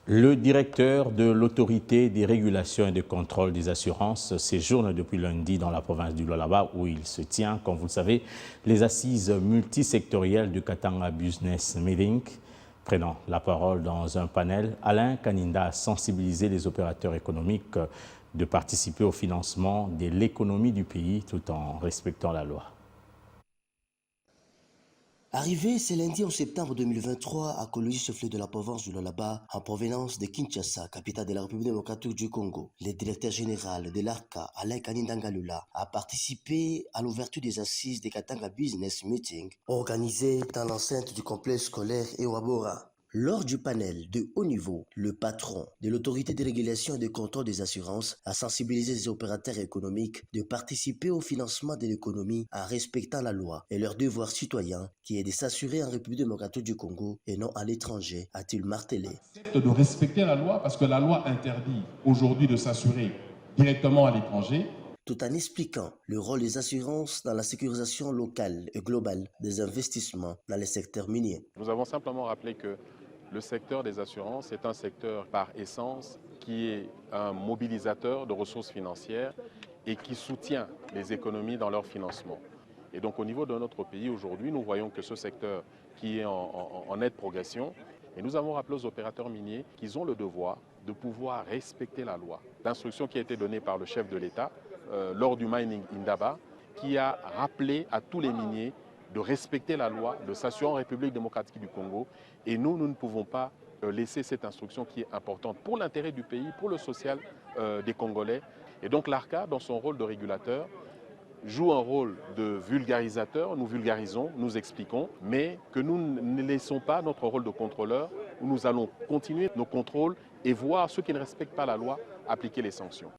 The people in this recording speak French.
Le directeur de l'autorité des régulations et de contrôle des assurances séjourne depuis lundi dans la province du Lualaba où il se tient, comme vous le savez, les assises multisectorielles du Katanga Business Meeting. Prenant la parole dans un panel, Alain Kaninda a sensibilisé les opérateurs économiques de participer au financement de l'économie du pays tout en respectant la loi. Arrivé ce lundi en septembre 2023 à Kologi, chef-lieu de la province du Lualaba, en provenance de Kinshasa, capitale de la République démocratique du Congo, le directeur général de l'ARCA, Alain Kanindangalula, a participé à l'ouverture des assises des Katanga Business Meeting, organisées dans l'enceinte du complexe scolaire Ewabora. Lors du panel de haut niveau, le patron de l'autorité de régulation et de contrôle des assurances a sensibilisé les opérateurs économiques de participer au financement de l'économie en respectant la loi et leur devoir citoyen qui est de s'assurer en République démocratique du Congo et non à l'étranger, a-t-il martelé. De respecter la loi parce que la loi interdit aujourd'hui de s'assurer directement à l'étranger. Tout en expliquant le rôle des assurances dans la sécurisation locale et globale des investissements dans les secteurs miniers. Nous avons simplement rappelé que le secteur des assurances est un secteur par essence qui est un mobilisateur de ressources financières et qui soutient les économies dans leur financement. Et donc au niveau de notre pays aujourd'hui, nous voyons que ce secteur qui est en nette progression, et nous avons rappelé aux opérateurs miniers qu'ils ont le devoir de pouvoir respecter la loi. L'instruction qui a été donnée par le chef de l'État lors du Mining Indaba, qui a rappelé à tous les miniers de respecter la loi, de s'assurer en République démocratique du Congo. Et nous ne pouvons pas laisser cette instruction qui est importante pour l'intérêt du pays, pour le social des Congolais. Et donc l'ARCA, dans son rôle de régulateur, joue un rôle de vulgarisateur. Nous vulgarisons, nous expliquons, mais que nous ne laissons pas notre rôle de contrôleur, où nous allons continuer nos contrôles et voir ceux qui ne respectent pas la loi appliquer les sanctions.